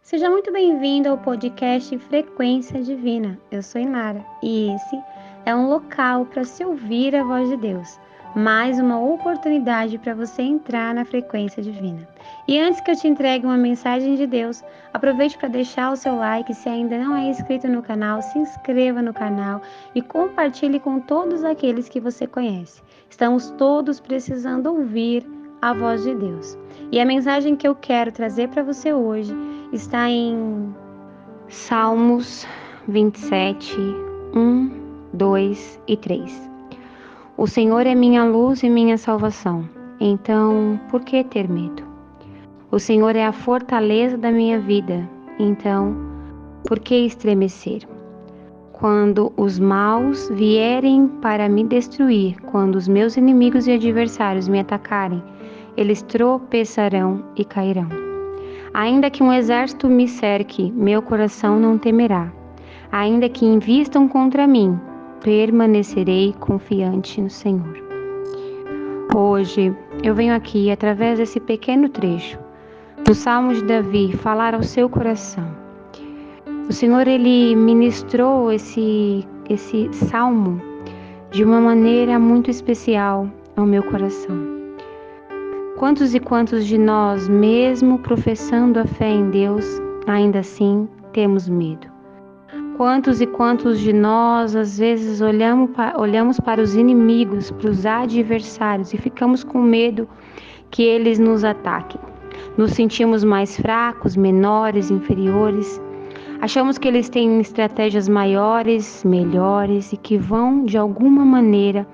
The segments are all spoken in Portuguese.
Seja muito bem-vindo ao podcast Frequência Divina. Eu sou Inara e esse é um local para se ouvir a voz de Deus. Mais uma oportunidade para você entrar na frequência divina. E antes que eu te entregue uma mensagem de Deus, aproveite para deixar o seu like. Se ainda não é inscrito no canal, se inscreva no canal e compartilhe com todos aqueles que você conhece. Estamos todos precisando ouvir a voz de Deus. E a mensagem que eu quero trazer para você hoje está em Salmos 27, 1, 2 e 3. O Senhor é minha luz e minha salvação, então por que ter medo? O Senhor é a fortaleza da minha vida, então por que estremecer? Quando os maus vierem para me destruir, quando os meus inimigos e adversários me atacarem, eles tropeçarão e cairão. Ainda que um exército me cerque, meu coração não temerá. Ainda que invistam contra mim, permanecerei confiante no Senhor. Hoje, eu venho aqui, através desse pequeno trecho, do Salmo de Davi, falar ao seu coração. O Senhor, Ele ministrou esse salmo de uma maneira muito especial ao meu coração. Quantos e quantos de nós, mesmo professando a fé em Deus, ainda assim temos medo? Quantos e quantos de nós, às vezes, olhamos para os inimigos, para os adversários e ficamos com medo que eles nos ataquem? Nos sentimos mais fracos, menores, inferiores. Achamos que eles têm estratégias maiores, melhores e que vão, de alguma maneira,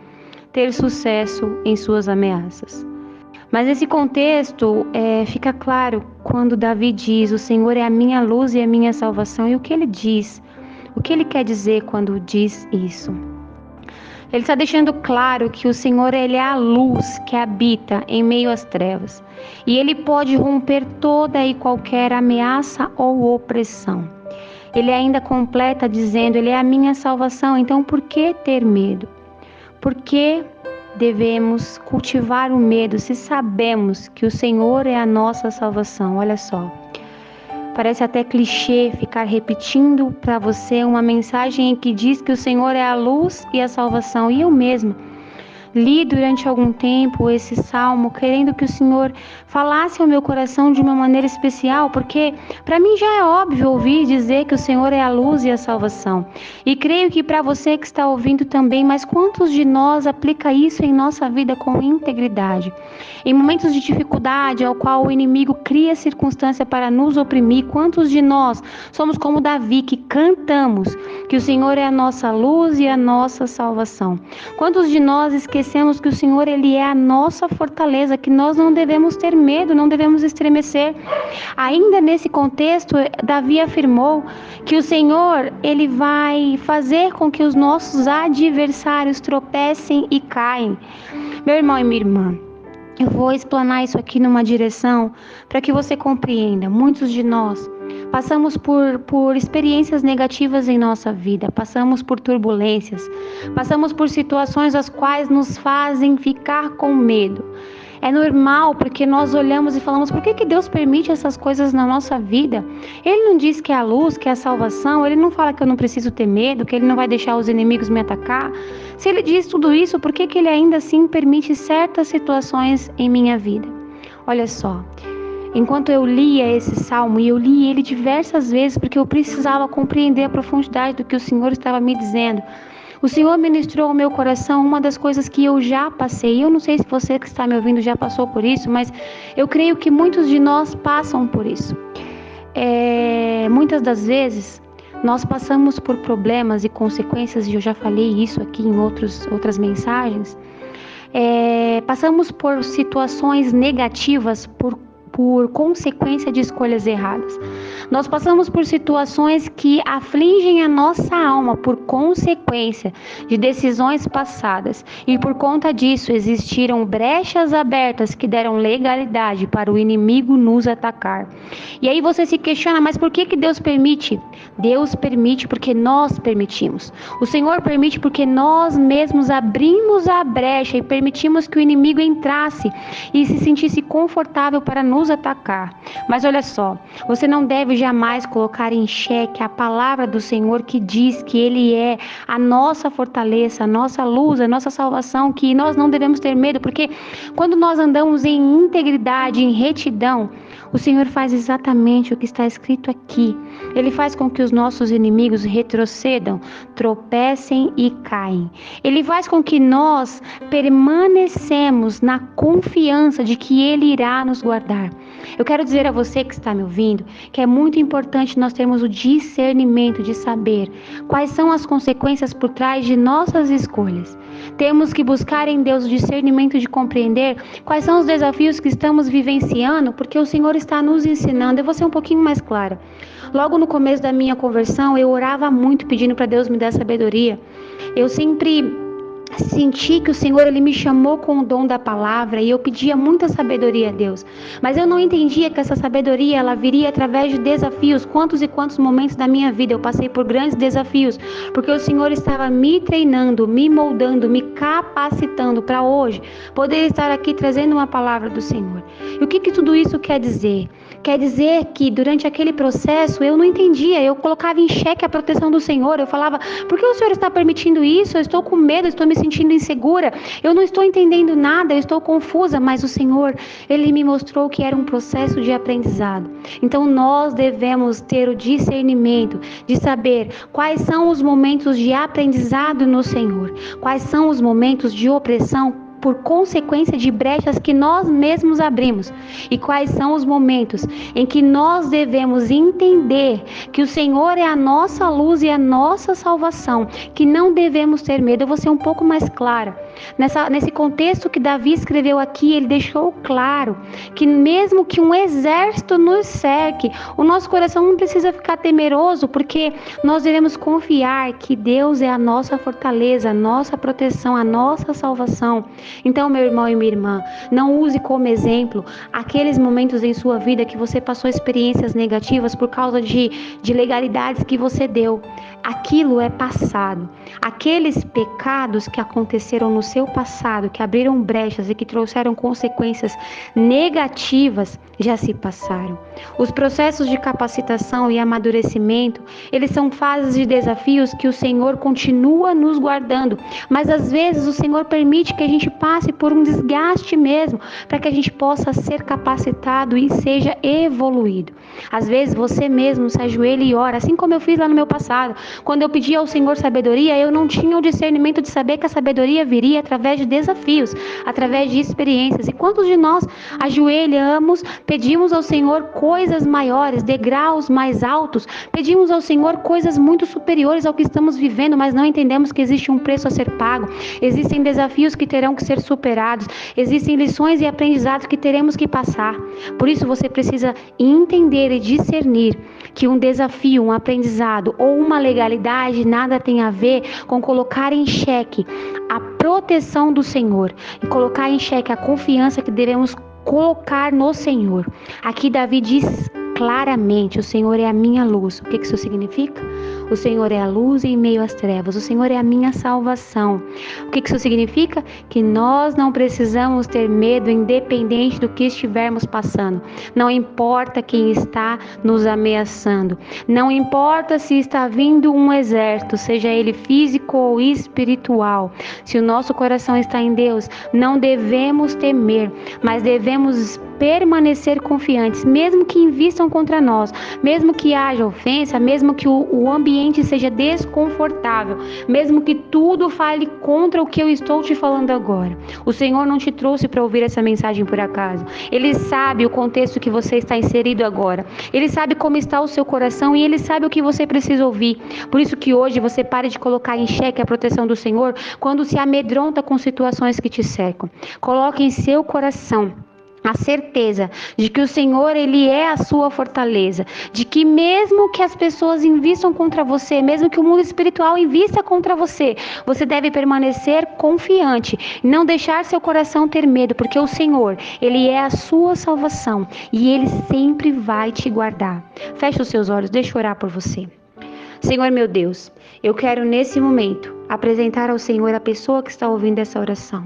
ter sucesso em suas ameaças. Mas nesse contexto fica claro quando Davi diz: o Senhor é a minha luz e a minha salvação. E o que ele diz? O que ele quer dizer quando diz isso? Ele está deixando claro que o Senhor, Ele é a luz que habita em meio às trevas. E Ele pode romper toda e qualquer ameaça ou opressão. Ele ainda completa dizendo: Ele é a minha salvação. Então por que ter medo? Por que devemos cultivar o medo se sabemos que o Senhor é a nossa salvação? Olha só, parece até clichê ficar repetindo para você uma mensagem que diz que o Senhor é a luz e a salvação. E eu mesma li durante algum tempo esse salmo querendo que o Senhor falasse ao meu coração de uma maneira especial, porque para mim já é óbvio ouvir dizer que o Senhor é a luz e a salvação. E creio que para você que está ouvindo também, mas quantos de nós aplica isso em nossa vida com integridade? Em momentos de dificuldade, ao qual o inimigo cria circunstância para nos oprimir, quantos de nós somos como Davi, que cantamos que o Senhor é a nossa luz e a nossa salvação? Quantos de nós esquecemos que o Senhor, Ele é a nossa fortaleza, que nós não devemos ter medo, não devemos estremecer? Ainda nesse contexto, Davi afirmou que o Senhor, Ele vai fazer com que os nossos adversários tropecem e caem. Meu irmão e minha irmã, eu vou explanar isso aqui numa direção para que você compreenda. Muitos de nós passamos por experiências negativas em nossa vida, passamos por turbulências, passamos por situações as quais nos fazem ficar com medo. É normal, porque nós olhamos e falamos: por que Deus permite essas coisas na nossa vida? Ele não diz que é a luz, que é a salvação. Ele não fala que eu não preciso ter medo, que Ele não vai deixar os inimigos me atacar. Se Ele diz tudo isso, por que Ele ainda assim permite certas situações em minha vida? Olha só, enquanto eu lia esse salmo, e eu li ele diversas vezes porque eu precisava compreender a profundidade do que o Senhor estava me dizendo, o Senhor ministrou ao meu coração uma das coisas que eu já passei. Eu não sei se você que está me ouvindo já passou por isso, mas eu creio que muitos de nós passam por isso. Muitas das vezes nós passamos por problemas e consequências, e eu já falei isso aqui em outras mensagens. Passamos por situações negativas por consequência de escolhas erradas. Nós passamos por situações que afligem a nossa alma por consequência de decisões passadas. E por conta disso existiram brechas abertas que deram legalidade para o inimigo nos atacar. E aí você se questiona: mas por que Deus permite Deus permite porque nós permitimos. O Senhor permite porque nós mesmos abrimos a brecha e permitimos que o inimigo entrasse e se sentisse confortável para nos atacar. Mas olha só, você não deve jamais colocar em xeque a palavra do Senhor que diz que Ele é a nossa fortaleza, a nossa luz, a nossa salvação, que nós não devemos ter medo, porque quando nós andamos em integridade, em retidão, o Senhor faz exatamente o que está escrito aqui. Ele faz com que os nossos inimigos retrocedam, tropecem e caem. Ele faz com que nós permanecemos na confiança de que Ele irá nos guardar. Eu quero dizer a você que está me ouvindo que é muito importante nós termos o discernimento de saber quais são as consequências por trás de nossas escolhas. Temos que buscar em Deus o discernimento de compreender quais são os desafios que estamos vivenciando, porque o Senhor está nos ensinando. Eu vou ser um pouquinho mais clara. Logo no começo da minha conversão, eu orava muito pedindo para Deus me dar sabedoria. Eu sempre senti que o Senhor Ele me chamou com o dom da palavra e eu pedia muita sabedoria a Deus, mas eu não entendia que essa sabedoria ela viria através de desafios. Quantos e quantos momentos da minha vida eu passei por grandes desafios, porque o Senhor estava me treinando, me moldando, me capacitando para hoje poder estar aqui trazendo uma palavra do Senhor. E o que tudo isso quer dizer? Quer dizer que durante aquele processo eu não entendia, eu colocava em xeque a proteção do Senhor. Eu falava, por que o Senhor está permitindo isso? Eu estou com medo, eu estou me sentindo insegura, eu não estou entendendo nada, eu estou confusa, mas o Senhor, Ele me mostrou que era um processo de aprendizado. Então nós devemos ter o discernimento de saber quais são os momentos de aprendizado no Senhor, quais são os momentos de opressão por consequência de brechas que nós mesmos abrimos, e quais são os momentos em que nós devemos entender que o Senhor é a nossa luz e a nossa salvação, que não devemos ter medo. Eu vou ser um pouco mais clara. Nesse contexto que Davi escreveu aqui, ele deixou claro que mesmo que um exército nos cerque, o nosso coração não precisa ficar temeroso, porque nós devemos confiar que Deus é a nossa fortaleza, a nossa proteção, a nossa salvação. Então, meu irmão e minha irmã, não use como exemplo aqueles momentos em sua vida que você passou experiências negativas por causa de legalidades que você deu. Aquilo é passado. Aqueles pecados que aconteceram no seu passado, que abriram brechas e que trouxeram consequências negativas, já se passaram. Os processos de capacitação e amadurecimento, eles são fases de desafios que o Senhor continua nos guardando, mas às vezes o Senhor permite que a gente passe por um desgaste mesmo, para que a gente possa ser capacitado e seja evoluído. Às vezes você mesmo se ajoelha e ora, assim como eu fiz lá no meu passado. Quando eu pedi ao Senhor sabedoria, eu não tinha o discernimento de saber que a sabedoria viria através de desafios, através de experiências. E quantos de nós ajoelhamos, pedimos ao Senhor coisas maiores, degraus mais altos, pedimos ao Senhor coisas muito superiores ao que estamos vivendo, mas não entendemos que existe um preço a ser pago, existem desafios que terão que ser superados, existem lições e aprendizados que teremos que passar. Por isso você precisa entender e discernir que um desafio, um aprendizado ou uma legalidade nada tem a ver com colocar em xeque a proteção do Senhor e colocar em xeque a confiança que devemos colocar no Senhor. Aqui Davi diz claramente, o Senhor é a minha luz. O que isso significa? O Senhor é a luz em meio às trevas. O Senhor é a minha salvação. O que isso significa? Que nós não precisamos ter medo, independente do que estivermos passando. Não importa quem está nos ameaçando. Não importa se está vindo um exército, seja ele físico ou espiritual. Se o nosso coração está em Deus, não devemos temer, mas devemos permanecer confiantes, mesmo que invistam contra nós, mesmo que haja ofensa, mesmo que o ambiente seja desconfortável, mesmo que tudo fale contra o que eu estou te falando agora. O Senhor não te trouxe para ouvir essa mensagem por acaso. Ele sabe o contexto que você está inserido agora. Ele sabe como está o seu coração e Ele sabe o que você precisa ouvir. Por isso que hoje você pare de colocar em xeque a proteção do Senhor quando se amedronta com situações que te cercam. Coloque em seu coração a certeza de que o Senhor, Ele é a sua fortaleza, de que mesmo que as pessoas invistam contra você, mesmo que o mundo espiritual invista contra você, você deve permanecer confiante, não deixar seu coração ter medo, porque o Senhor, Ele é a sua salvação e Ele sempre vai te guardar. Feche os seus olhos, deixa eu orar por você. Senhor meu Deus, eu quero nesse momento apresentar ao Senhor a pessoa que está ouvindo essa oração.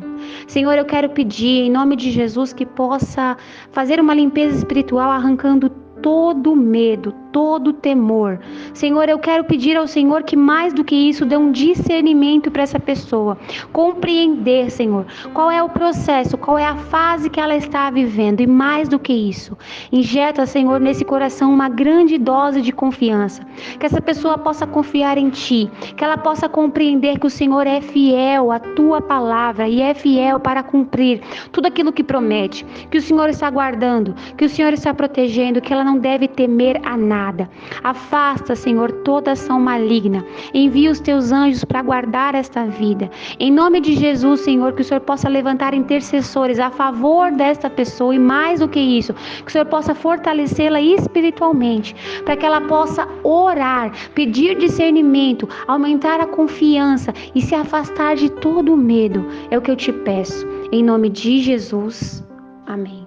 Senhor, eu quero pedir em nome de Jesus que possa fazer uma limpeza espiritual arrancando todo medo, todo temor. Senhor, eu quero pedir ao Senhor que mais do que isso dê um discernimento para essa pessoa, compreender, Senhor, qual é o processo, qual é a fase que ela está vivendo e mais do que isso, injeta, Senhor, nesse coração uma grande dose de confiança, que essa pessoa possa confiar em Ti, que ela possa compreender que o Senhor é fiel à Tua palavra e é fiel para cumprir tudo aquilo que promete, que o Senhor está guardando, que o Senhor está protegendo, que ela não deve temer a nada. Afasta, Senhor, toda ação maligna. Envia os teus anjos para guardar esta vida. Em nome de Jesus, Senhor, que o Senhor possa levantar intercessores a favor desta pessoa e mais do que isso, que o Senhor possa fortalecê-la espiritualmente, para que ela possa orar, pedir discernimento, aumentar a confiança e se afastar de todo o medo. É o que eu te peço. Em nome de Jesus. Amém.